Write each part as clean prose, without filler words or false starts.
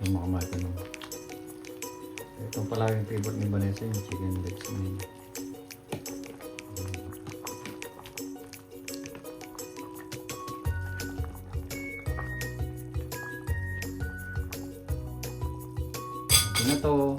Yung mga matanong. Itong pala yung favorite ni Vanessa, yung chicken legs niya. Ito na to.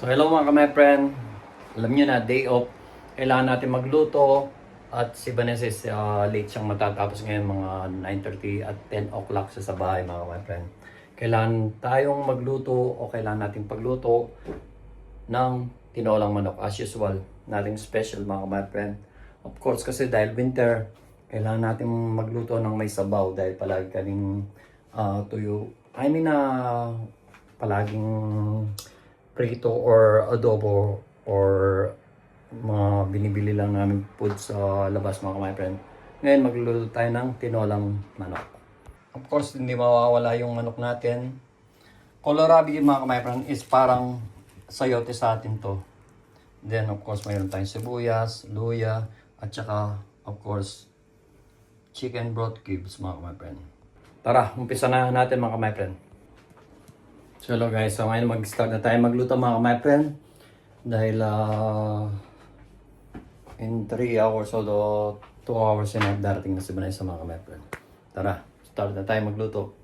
So hello mga ka-my-friend. Alam nyo na, day off. Kailangan natin magluto. At si Vanessa is late siyang matatapos ngayon mga 9:30 at 10 o'clock siya sa bahay mga ka-my-friend. Kailangan tayong magluto o kailangan nating pagluto ng tinolang manok as usual. Nating special mga ka-my-friend. Of course kasi dahil winter, kailangan natin magluto ng may sabaw dahil palagi kaming tuyo. I mean palaging prito or adobo or mga binibili lang namin food sa labas mga my friend. Ngayon magluluto tayo ng tinolang manok. Of course hindi mawawala yung manok natin. Kohlrabi mga my friend is parang sayote sa atin to. Then of course mayroon tayong sibuyas, luya at saka of course chicken broth cubes mga my friend. Tara, umpisa na natin mga my friend. So hello guys, so ngayon mag-start na tayo magluto mga my friend. Dahil in 3 hours o 2 hours and a half darating na si Vanessa mga my friend. Tara, start na tayo magluto.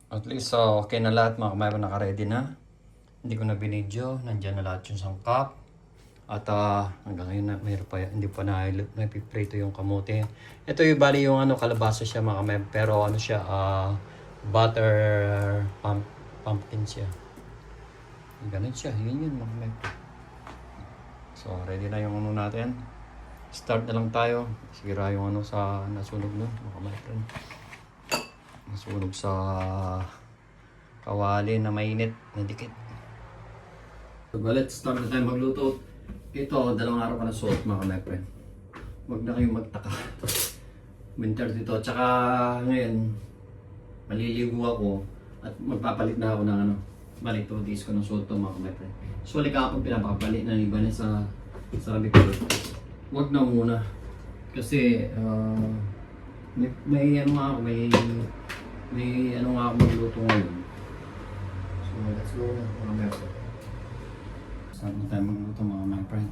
At least okay na lahat mga my friend, naka-ready na. Hindi ko na binidyo, nandyan na lahat yung sangkap. At hanggang ngayon na mayroon pa, hindi pa napiprito yung kamote. Ito yung bali yung kalabasa siya mga my friend, pero ano siya butter pumpkin siya. Ganun siya. Yun mga may. So ready na yung natin. Start na lang tayo. Sira yung sa nasunog nun mga my friend. Nasunog sa kawali na mainit na dikit. So let's start na tayo magluto. Ito, 2 araw pa na suot mga my friend. Huwag na kayong magtaka. Winter dito. Tsaka ngayon maliligo ako at magpapalit na ako ng balik 2 days ko ng suot to mga my friend. So kahapon pinapakapalit na ni Vanessa sa sabi ko, wag na muna. Kasi may ano nga ako, may ano nga ako magluto ngayon. So let's go na mga my friend. Saan na tayo magluto mga my friend?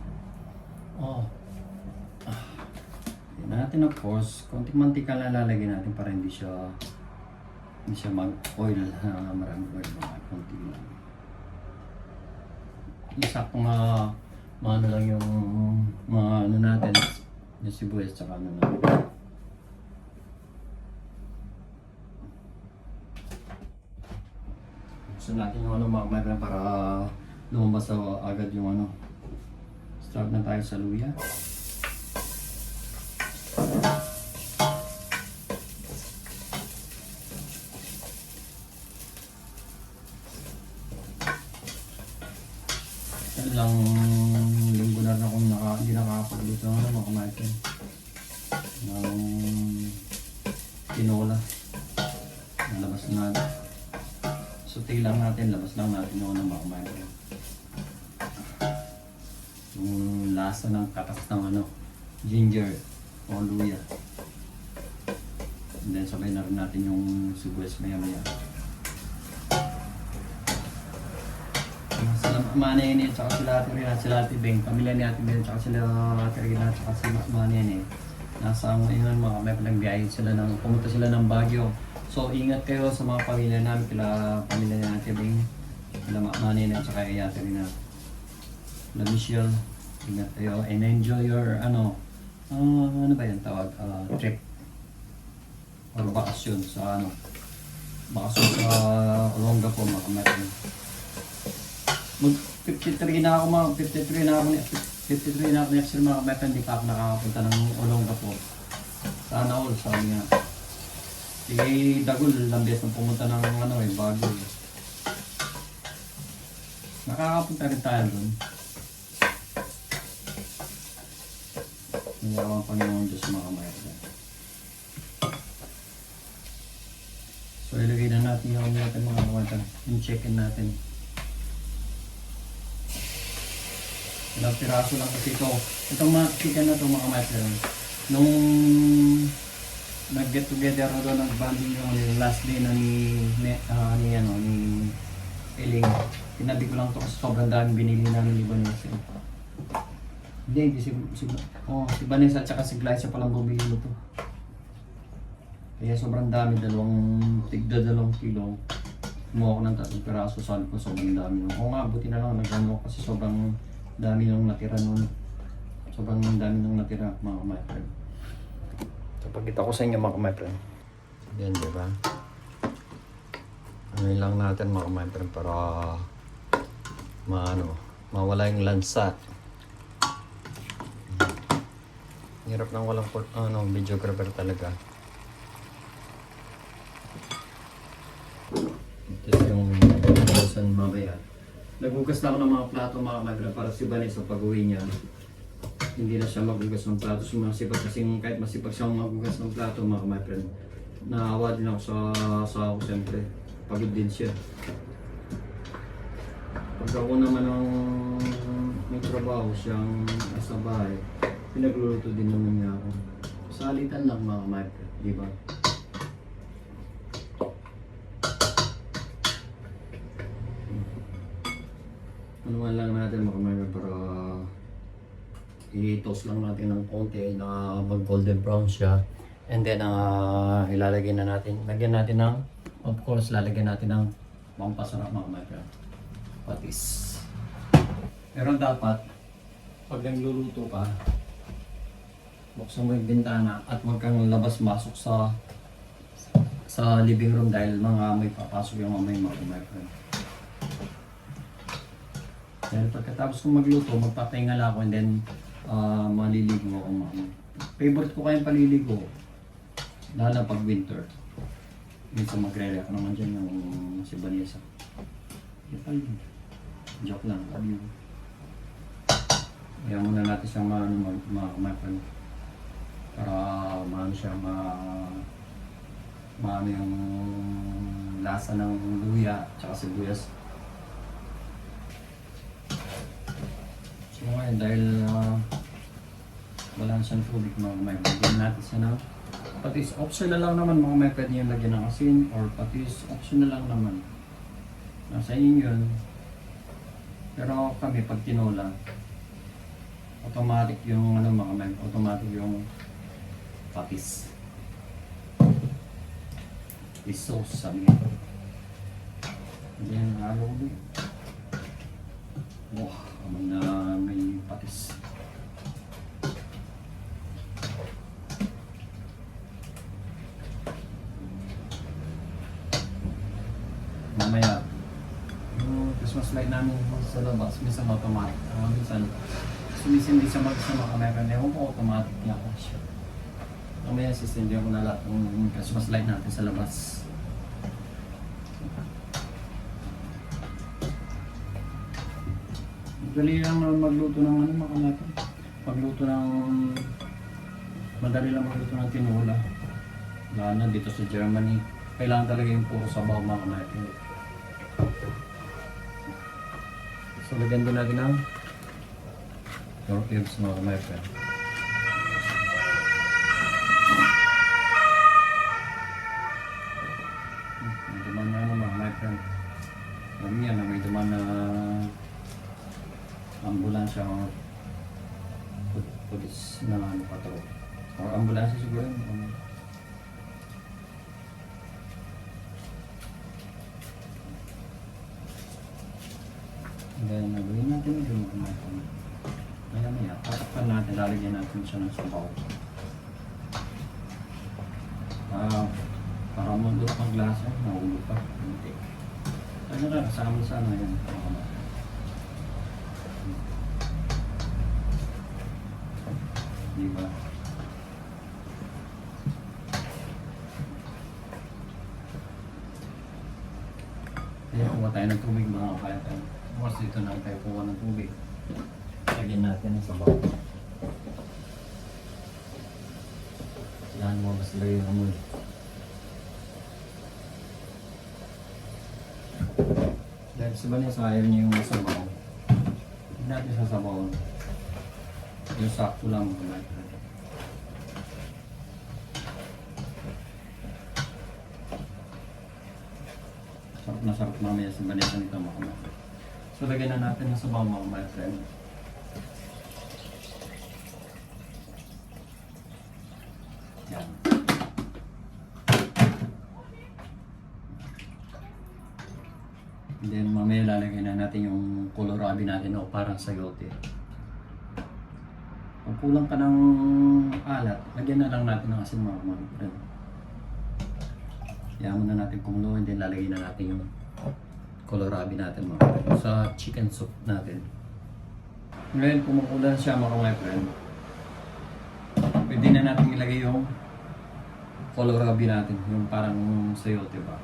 Yan natin of course, konting mantika na lalagyan natin para hindi siya mag-oil, maraming oil, mga konti lang. Isaktong mga lang yung mga natin, yung sibuyas tsaka natin. Gusto natin yung mga may para lumabas agad yung Start na tayo sa luya. Ilang linggo na akong hindi nakakapagluto ng mga kamatin ng tinola. Nalabas na sauté lang natin, labas lang natin yung mga kamatin. Yung lasa ng katas ng ginger o luya. And then sabay na rin natin yung sibuyas maya maya. Sila Manene at saka sila Ate Rina, sila Ate Beng, pamilya ni Ate Beng, at saka sila Ate Rina, at saka sila Manene. Nasa ngayon mga may pinagbiyahin sila pumunta sila ng Baguio. So ingat kayo sa mga pamilya namin, kila pamilya ni Ate Beng, sila Manene at saka Ate Rina. Sila Michelle, ingat kayo and enjoy your ano ba yan tawag, trip or bakasyon sa bakasyon sa Olongapo mga kamatin. Mag 53 na ako mga 53 na ako next year mga kapatid, hindi pa ako nakakapunta ng Olongapo. Sana all, sabi nga. Si Dagul, lambes nang pumunta ng Baguio. Nakakapunta rin tayo doon. Niyawang Panginoon Diyos mga kapatid. natin mga kawasan. Yung check-in natin. Ilang piraso lang kasi ito. Itong mga chicken na ito mga kawasan. Nung nag-get together na doon, nag-banding yung last day na ni Eling. Tinabi ko lang ito kasi sobrang dami binili namin ni Vanessa. Hindi si Vanessa at saka si Glycia palang bumili nito. Kaya sobrang dami, tigda 2 kilo. Kumuha ko ng 3 piraso, sabi ko sobrang dami. Oo nga, buti na lang nagano kasi sobrang dami nung natira nun. Sobrang dami nung natira mga my friend. So pagkita ko sa inyo mga my friend. Yan, di ba? Ano lang natin mga my friend para mawala yung lansa. Hirap nang walang videographer talaga. Ito yung 1,000 mamaya. Naghugas na ako ng mga plato mga kamay para si Vanessa pag-uwi niya. Hindi na siya maghugas ng plato. Sumasipag kasi kahit masipag siyang maghugas ng plato mga kamay friend. Naawa din ako sa ako siyempre. Pagod din siya. Pag ako naman ang may trabaho siyang nasa bahay, pinagluluto din naman niya ako. Salitan lang mga kamay friend, di ba? Anuman lang natin mga kamay para i-toast lang natin ng konti na mag golden brown siya. And then ilalagay na natin, lagyan natin ng, of course, lalagyan natin ng pampasarap mga kamay friend. Patis. Pero dapat, pag nagluluto ka, buksan mo yung bintana at huwag kang labas-masok sa living room dahil may papasok yung mamay mga friend. Dahil pagkatapos kong magluto, magpapahinga lang ako and then maliligo ako mga. Favorite ko kayong paliligo, lalo na pag winter. Minsan magre-react naman dyan yung si Vanessa. Joke lang, love you. Kaya muna natin siyang ma-friend. Para siya yung lasa ng luya at sibuyas. So ngayon dahil wala siyang tubig bigyan natin siya ng patis. Optional lang naman pwede yung lagyan ng asin or patis. Optional lang naman. Nasa inyo yun. Pero kami pag tinola, automatic yung automatic yung patis. Is sauce sabi nga. Hindi yung halo ulit. Wow, na may patis. Mamaya, yung Christmas light namin sa labas, minsan automatic. Minsan, sumisindi siya mag-sama kamera. Ewan ko automatic niya ako siya. Mamaya sisindihan ko na lahat ng Christmas light natin sa labas. Madali lang naman magluto ng madali lang magluto ng tinola. Lalo na dito sa Germany, kailangan talaga yung puro sabaw mga natin. So lagyan din natin ng door cubes mga kamay. May duman na mga kamay. Alam niya na may duman na ambulansya o pulis na patro. Or ambulansya siguro yun. Then nagawin natin yung natin. Maya, tatakpan natin, lalagyan natin siya ng sabaw. Para mundot ang glasa, nahulog pa. Hindi. Ano na, kasama sana yan. Diba? Kaya kuha tayo ng tubig mga kaya tayo. Mas dito na tayo kuha ng tubig. Lagyan natin ang sabaw. Kailangan mo mas lagay ng amoy. Kasi ba niya ayaw niya yung masabaw. Hindi natin sasabaw. Yung sakto lang mga my friend. Sarap na sarap mamaya sa banesa nito mga my friend. So lagyan na natin ng sabaw mga my friend. Yan. And then mamaya lalagyan na natin yung kohlrabi natin o parang sayote. Kung kulang ka ng alat, lagyan na lang natin ng asin mga friend. Hayaan muna natin kumulo and then lalagyan na natin yung kohlrabi natin mga friend sa chicken soup natin. Ngayon kumukulo na siya mga friend. Pwede na natin ilagay yung kohlrabi natin, yung parang sayote ba.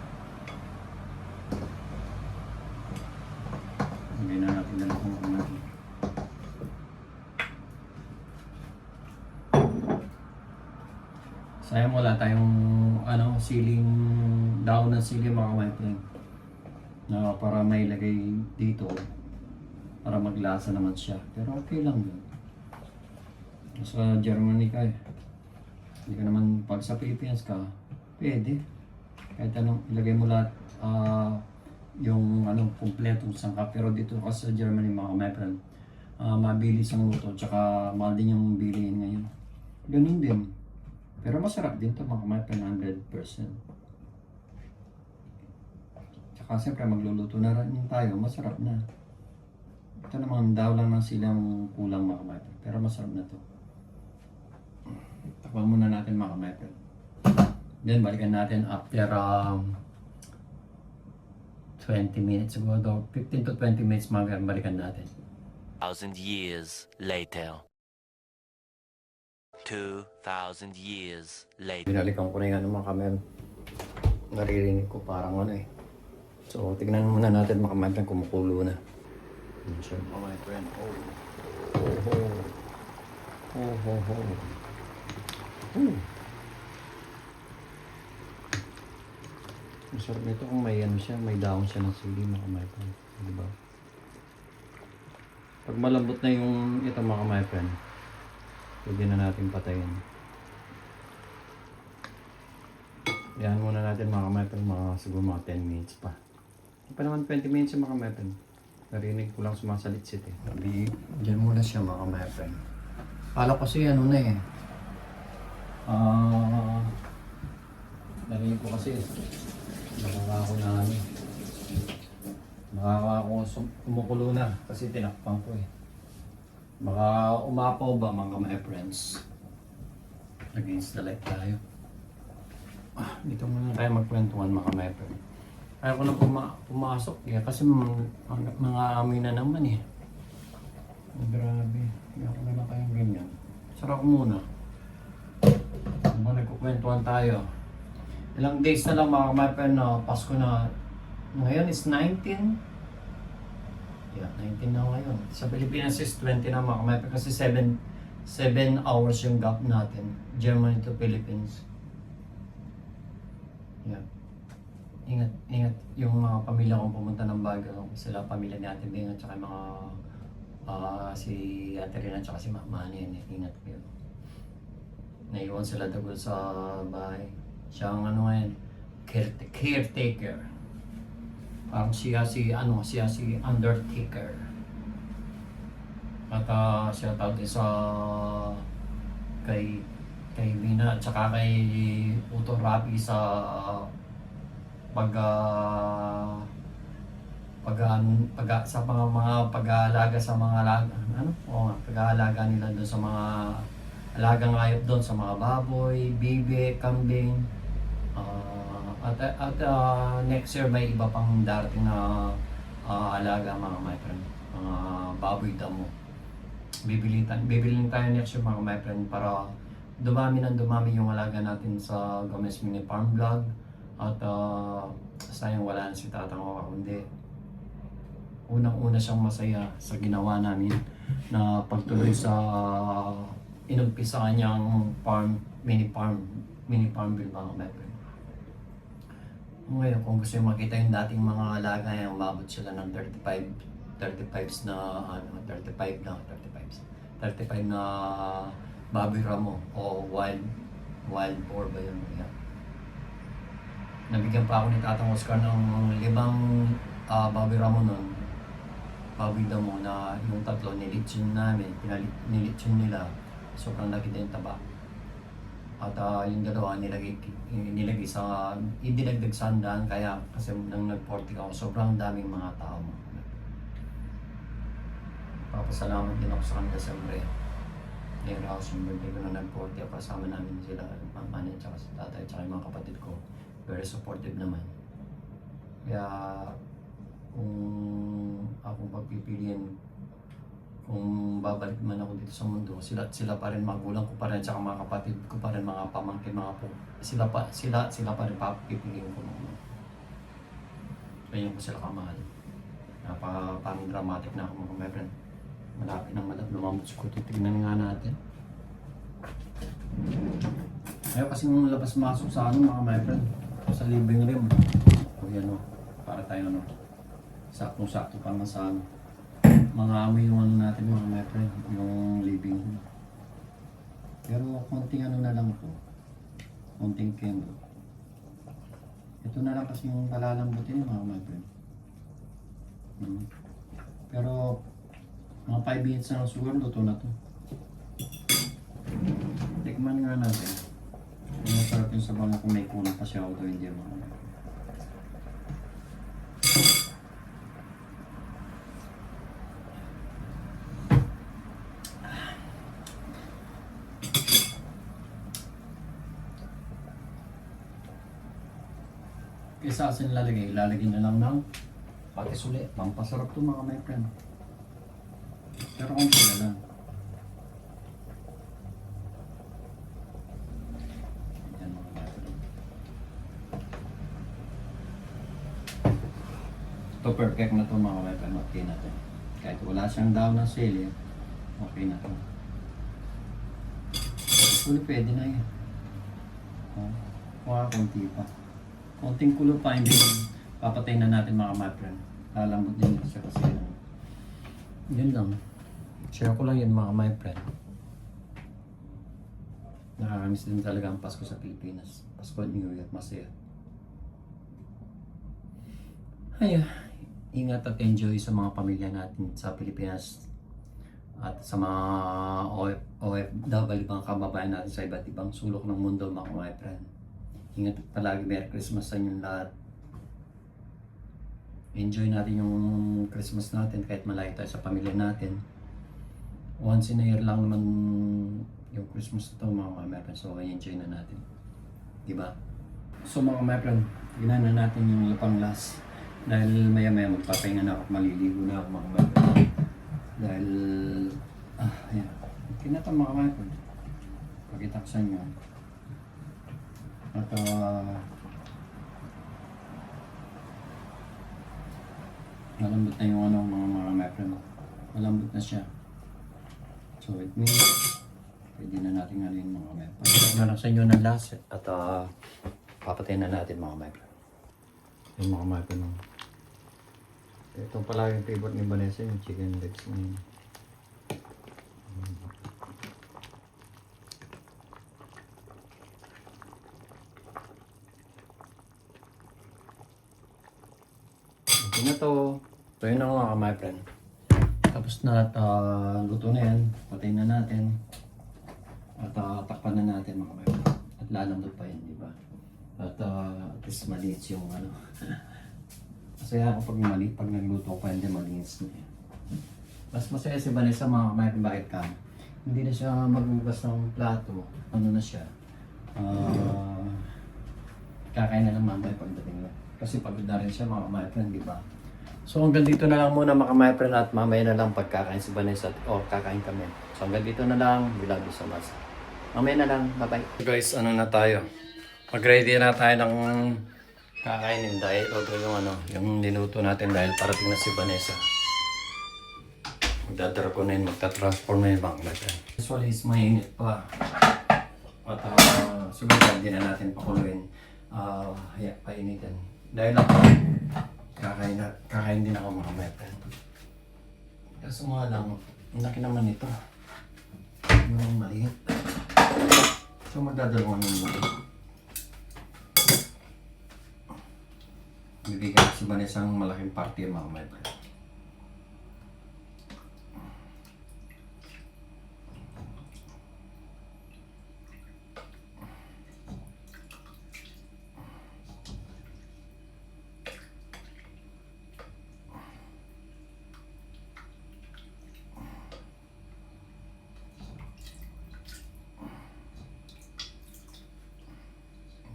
Lagay na natin na lang kung natin. Sayang wala tayong siling, daon ng siling mga my friend. Na para may lagay dito. Para maglasa naman siya. Pero okay lang yun. Sa Germany ka eh. Hindi ka naman, pag sa Philippines ka, pwede. Kahit anong ilagay mo lahat, yung kumpletong sangkap. Pero dito kasi sa Germany mga my friend, mabilis ang luto, tsaka mahal din yung bilihin ngayon. Ganun din. Pero masarap din to mga my friend, 100%. Tsaka siyempre magluluto na rin tayo, masarap na. Ito naman daw lang ng silang kulang mga my friend, pero masarap na to. Takpan muna natin mga my friend. Then balikan natin after 20 minutes siguro, 15 to 20 minutes balikan natin. 1,000 years later. 2,000 years later. Binalikan ko na yung mga camera. Naririnig ko parang So tignan muna natin mga my friend, kumukulo na. Sure my friend. Masarap nito kung may siya, may dahon siya ng sili mga my friend. Diba? Pag malambot na yung ito mga my friend, pwede na natin patayin. Yan muna natin mga my friend, siguro mga 10 minutes pa. Hindi pa naman 20 minutes yung mga my friend. Narinig ko lang sumasalitsit eh. Sabi, dyan muna siya mga my friend. Kala kasi narinig ko kasi kumukulo na kasi tinakpan ko eh. Baka umapaw ba mga my friends? Against the light tayo. Dito muna tayo magkwentuhan mga my friend. Ayaw ko na pumasok kasi mga amoy na naman eh. Grabe. Ayaw ko na lang kayong ganyan. Sarap muna. Nagkukwentuhan tayo. Ilang days na lang mga my friend na Pasko na. Ngayon is 19. Yeah, 19 na ngayon. Sa Pilipinas is 20 na mga my friend kasi 7 hours yung gap natin. Germany to Philippines. Yeah. Ingat yung mga pamilya kong pumunta ng Baguio. Sila pamilya ni Ate Bing at saka mga si Ate Rina at saka si Mama niya. Ingat kayo. Naiwan sila dagol sa bahay. Siya ang ngayon, caretaker. Parang siya si Undertaker. At siya tawag din sa kay Mina at saka kay Uto Rapi sa sa mga pag-aalaga sa mga pag-aalaga nila doon sa mga alagang hayop doon sa mga baboy, bibi, kambing. At next year may iba pang darating na alaga mga my friend, mga baboy damo. Bibilin tayo next year mga my friend para dumami yung alaga natin sa Gomez Mini Farm Vlog. At sayang wala na si Tatang Wawa, kundi unang-una siyang masaya sa ginawa namin na pagtuloy sa inumpisa niyang mini farm bill mga my friend. Ngayon, kung gusto yung makita yung dating mga alaga, umabot sila ng 35s na, 35 na, 35 na Bobby Ramo o wild boar ba yun? Yeah. Nabigyan pa ako ni Tatang Oscar ng 5 Bobby Ramo nun. Bobby Damo na yung 3 nilitsyon namin, nilitsyon nila. Sobrang laki din taba. At yung 2 nilagay sa, idinagdag sa handaan, kaya kasi nang nag-40 ako, sobrang daming mga tao. Papasalamat din ako sa kanila siyempre. Ngayon ako yung birthday ko na nag-40 ako, kasama namin sila, mama niya, tsaka si tatay, tsaka yung mga kapatid ko. Very supportive naman. Kaya kung akong pagpipiliin, kung babalik man ako dito sa mundo, sila pa rin, magulang ko pa rin, tsaka mga kapatid ko pa rin, mga pamangkin, mga po. Sila pa rin papipiliin ko naman. Kaya ko sila kamahal. Parang dramatic na ako mga friend. Malapit ng lumambot ko. Titignan nga natin. Ayaw kasi nung labas-masok sa mga my friend. Sa living room. O yan o. Para tayo saktong-sakto pa nga sa mga amoy yung natin mga my friend. Yung living room. Pero konting na lang po. Konting candle. Ito na lang kasi yung palalambutin mga my friend. Pero mga 5 minutes na lang siguro, luto na to. Tikman nga natin. Yung masarap yung sabaw na kung may kulang pa siya o hindi mga. Kaysa asin ilalagay na lang ng patis ulit. Pampasarap to mga my friend. Pero konti na lang. Yan mga my friend. Ito perfect na to mga my friend. Okay na to. Kahit wala siyang daw ng sili, okay na to. Kulo pwede na yan. Konti pa. Konting kulo pa, hindi papatay na natin mga my friend. Lalambot din siya kasi yun lang. Share ko lang yun mga my friend. Nakakamiss din talaga ang Pasko sa Pilipinas. Pasko at New Year, masaya. Ay, ingat at enjoy sa mga pamilya natin sa Pilipinas. At sa mga OFW, mga kababayan natin sa iba't ibang sulok ng mundo mga my friend. Ingat palagi, Merry Christmas sa inyong lahat. Enjoy natin yung Christmas natin kahit malayo tayo sa pamilya natin. Once in a year lang naman yung Christmas na ito mga my friend. So enjoy na natin. Diba? So mga my friend, ginahan na natin yung lapang last. Dahil maya maya magpapahinga na ako at maliligo na ako mga my friend. Dahil, ayan. Okay na ito mga my friend. Pakita ko sa inyo. At malambot na yung mga my friend. Malambot na siya. So it means pwede na natin alin mga my friend. Pagkakit na lang sa inyo ng last at papatayin na natin mga my friend. Yung mga my friend. Itong pala yung favorite ni Vanessa, yung chicken legs na yun. Okay na to. So yun na mga my friend. Tapos na at luto na yan. Patayin na natin. At takpan na natin mga my friend. At lalambot pa yan, di ba? At least maliit yung masaya ako pag nagluto pa, hindi malinis na yan. Mas masaya si Vanessa mga my friend. Bakit ka? Hindi na siya maghugas ng plato. Ano na siya? Kakain na lang mamaya pagdating na. Kasi pagod na rin siya mga my friend, di ba? So hanggang dito na lang muna mga my friend at mamaya na lang pagkakain si Vanessa o kakain kami. So hanggang dito na lang. We love you so much. Mamaya na lang. Bye-bye. Guys, ano na tayo? Mag-ready na tayo ng kakainin dahil yung niluto natin dahil parating na si Vanessa. Magdadara ko na yun, magta-transform na yun mga my friend. Usually is mainit pa. At siguro hindi na natin pakuluin. Painitin. Dahil ako, kakain din ako mga my friend. Kaso nga lang, ang laki naman ito. Yung maliit. So magdadalawan yung maliit. Bibigyan ko si Vanessa ng malaking party mga my friend.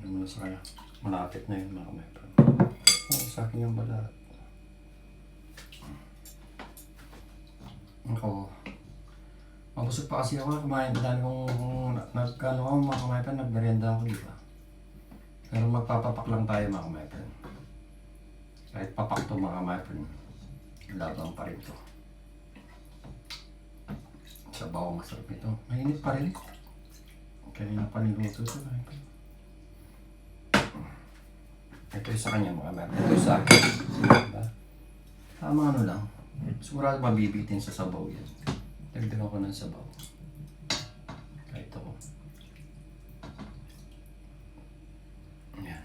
Ano sa kanya? Malapit na yun mga my friend. Oh, sa akin yung balat. Ako. Mabusog pa kasi ako kumain. Dahil kung nagkano ako mga my friend, nagmerienda ako diba? Pero magpapapak lang tayo mga my friend. Kahit papak to mga my friend, labang pa rin to. Sabaw masarap ito. Mainit pa rin. Kaya nga pa niluto ito my friend. Ito yung sa kanya mga ma'am. Ito yung sa akin. Diba? Tama ano lang. Sigurado mabibitin sa sabaw yan. Dagdagan ko ng sabaw. Kahit ako. Yan.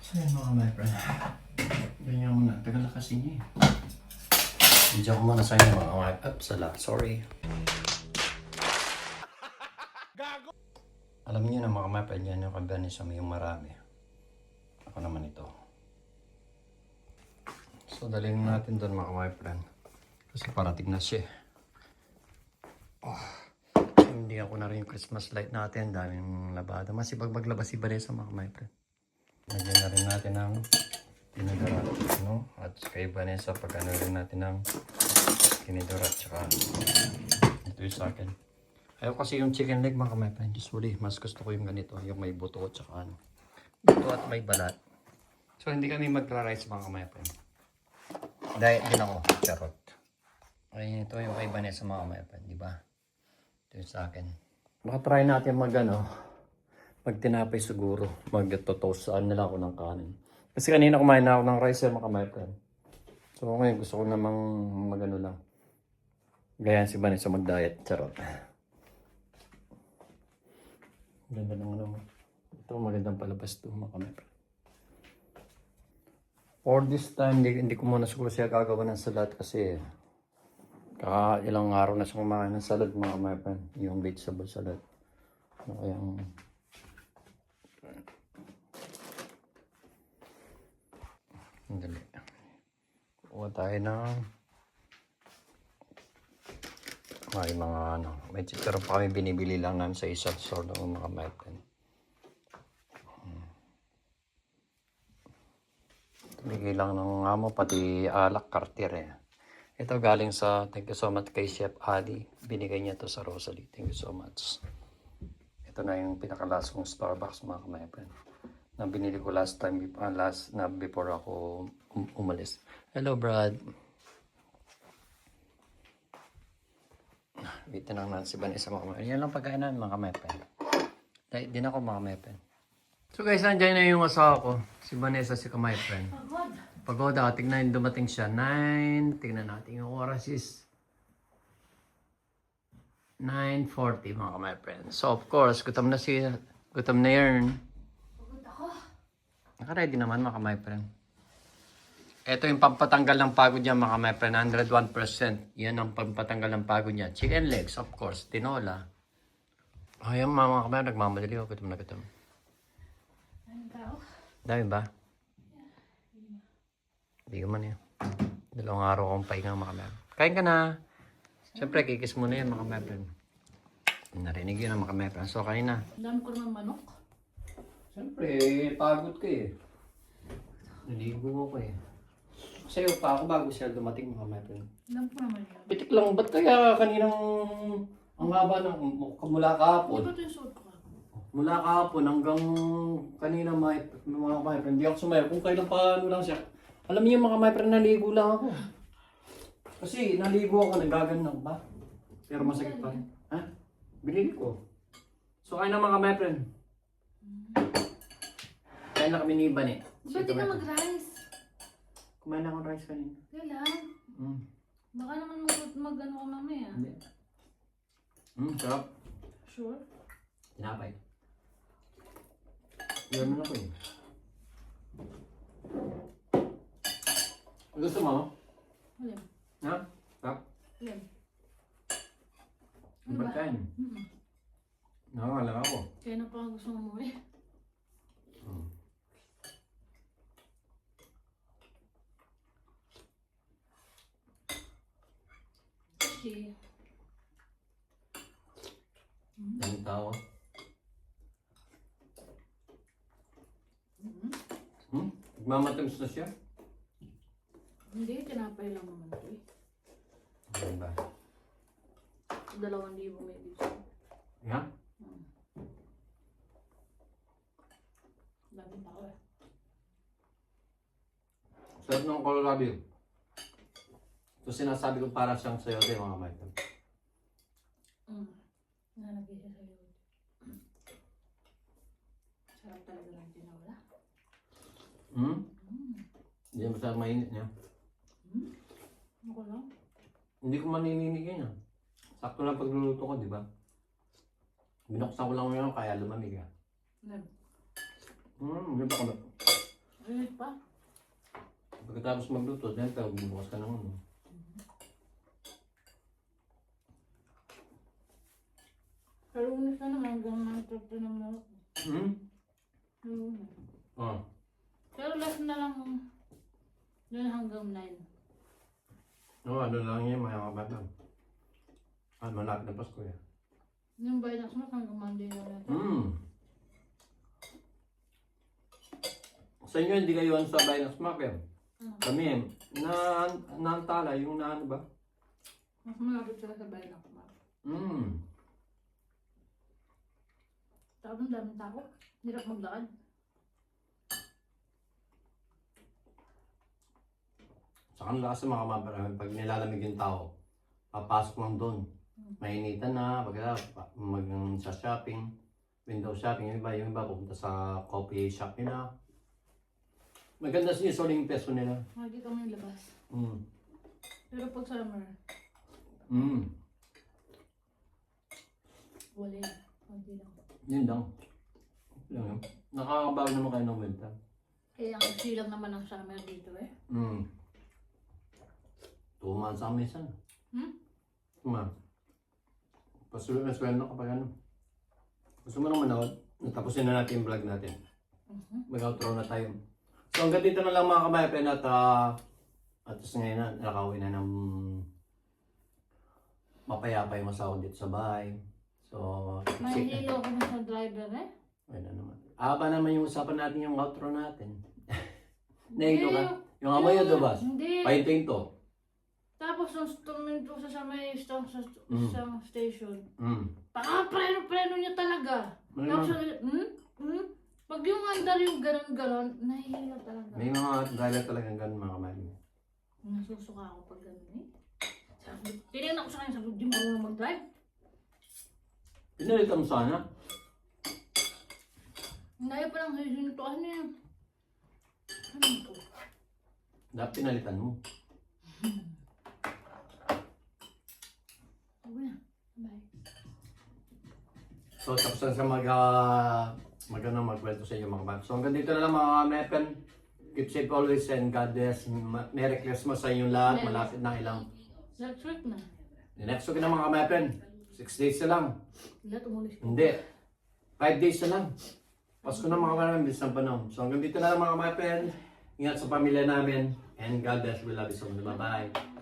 So yan mga my friend. Ganyan mo na. Tagal na kasi niya eh. Medyo ako muna sa inyo mga wipe up. Sorry. Gago! Alam niyo na mga mapel yan yung kabanisam yung marami. Ako naman ito. So dalhin natin doon mga my friend. Kasi parating na siya. Oh, hindi ako na rin yung Christmas light natin. Daming labada. Masipag maglabas si Vanessa mga my friend. Lagyan na rin natin ng tinidora, no? At kay Vanessa, pag ano rin natin ng tinidora, tsaka ito yung sa akin. Ayaw kasi yung chicken leg mga kamay-friend. Usually, mas gusto ko yung ganito, yung may buto, tsaka ano. Buto at may balat. So, hindi kami magra-rice mga kamay-friend. Diet din ako, charot. Ay, ito yung kay Vanessa mga kamay-friend, di ba? Ito yung sa akin. Baka try natin mag tinapay siguro. Mag-toast saan na lang ako ng kanin. Kasi kanina kumain na ako ng rice mga my friend. So ngayon gusto ko namang magano lang. Gayaan si Vanessa mag-diet. Charot. Ganda ng ano. Ito magandang palabas to mga my friend. For this time, hindi ko muna siguro siya gagawa ng salad kasi ilang araw na siya kumakain ng salad mga my friend. Yung vegetable salad. Ano kayang dali. Kuha tayo ng may mga ano. May pero pa kami binibili lang namin sa isang store ng mga my friend. Tumigil lang ng amo pati alak kartier eh. Ito galing sa thank you so much kay Chef Adi. Binigay niya to sa Rosalie. Thank you so much. Ito na yung pinakalas kong Starbucks mga my friend. Na binili ko last time, before ako umalis. Hello, Brad. Wait lang natin si Vanessa mga kamay. Yan lang pagkain namin mga kamay. Dahil din ako mga kamay. So guys, nandiyan na yung asawa ko. Si Vanessa, si kamay friend. Pagod. Tignan dumating siya. 9. Tignan natin yung oras is 9:40 mga kamay friend. So of course, gutom na yun. Naka-ready naman mga my friend. Ito yung pampatanggal ng pagod niya mga my friend. 101%. Yan ang pampatanggal ng pagod niya. Chicken legs, of course. Tinola. Ayan mga kamay. Nagmamadali ako. Gutom na gutom. Dami ba? Hindi ka man yan. 2 araw akong pahinga mga kamay. Kain ka na. Siyempre, kikis mo na yan mga my friend. Narinig yun ang mga my friend. So, kain na. Dami ko naman manok. Siyempre, pagod ka eh. Naligo ako eh. Sa'yo pa ako bago siya dumating mga my friend. Alam ko naman yan. Pitik lang, ba't kaya kaninang ang haba ng mula kahapon? Ito yung suot ko. Mula kahapon hanggang kanina mga my friend, hindi ako sumayo. Kung kailan pa ano lang siya, Alam niyo mga my friend, naligo lang ako. Kasi naligo ako, nagaganang ba? Pero masakit pa rin. Ha? Binili ko. So kain na mga my friend. Kain na kami ni Iban eh. Ba't di ka mag-rice? Kumain na akong rice kanina. Kailan? Mm. Baka naman mag-ano ka mamaya. Hindi. Sarap. Sure? Tinapay. Yan mo na ko eh. Gusto mo? Alam. Ha? Sarap? Alam. Ang pagkain. Nakakala ako. Kaya na pa gusto mo umuwi. Kasi, Daming tao. Nagmamatags na siya. hindi, tinapay lang naman ito eh. Ano ba? 2,000 may dito. Yan? Daming tao eh. Sarap ng kohlrabi. Ito sinasabi ko para siyang sayote mga Michael. Nalagay siya sa'yo. Sarap talaga lang tinawala. Hindi mo sarap mainit niya. Ako lang. Hindi ko manininigay niya. Sakto lang pagluluto ko, di ba? Binuksan ko lang yun kaya lumamig ah. Alam. Ganda ko na. Init pa. Pagkatapos magluto, then pero bubukas ka naman. Pero unis na naman hanggang na-trap na naman ako. Unis. Oh. Pero last na lang yun hanggang 9. No, ano lang yan, mga kabata. Malapit na Pasko yan. Yung Binax mo hanggang Monday na natin. Sa inyo, hindi kayo sa Binax Market. Kami, naantala yung na ano ba? Mas malapit sila sa Binax mo. Tapos ang daming tao. Hirap magdaan. Sa kanila kasi mga mabarang, pag nilalamig yung tao, papasok lang doon. Mainitan na, sa shopping, window shopping, yung iba pupunta sa coffee shop nila. Maganda siya yung peso nila. Makikita mo yung labas. Pero pag summer, wala yun. Kunti lang. Yun lang. Nakakabawi naman kayo ng winter. Kaya ang silang naman ang summer dito eh. 2 months ang minsan. Ma. Pasulo na sweldo kapag ano. Gusto mo nang manood? Natapusin na natin yung vlog natin. Mag-outro na tayo. So hanggang dito na lang mga kamayapen at ngayon na nakauwi na ng mapayapa yung asawa dito sa bahay. So, Mahihilo ko na sa driver eh. ayun na naman. Aba naman yung usapan natin yung outro natin. Nahilo ka? Yung amoy yun, diba? Hindi. Pahinting to. Tapos nung tuminto sa may sa station. Preno niya talaga. Tapos pag yung andar yung ganon-ganon, nahihilo talaga. May mga driver talagang ganun mga kamayapen. Nasusuka ako pag ganon eh. Tinignan ko sa kanya, sabi, di mo marunong mag-drive. Pinalitan mo sana. Hindi pa lang hihintuan niya. Ano ito? Dapat pinalitan mo. Sabi na. Bye. So tapos na sa magkwento sa inyo mga kamayapen. So hanggang dito na lang mga kamayapen. Keep safe always and God bless. Merry Christmas sa inyong lahat. Malapit na ilang. Next week na. Next week na mga kamayapen. 6 days na lang. Lahat umulis ko. Hindi. 5 days na lang. Pasko na mga kamayapen. Bilis ng panahon. So hanggang dito na lang mga kamayapen. Ingat sa pamilya namin. And God bless. We love you so much. Bye-bye.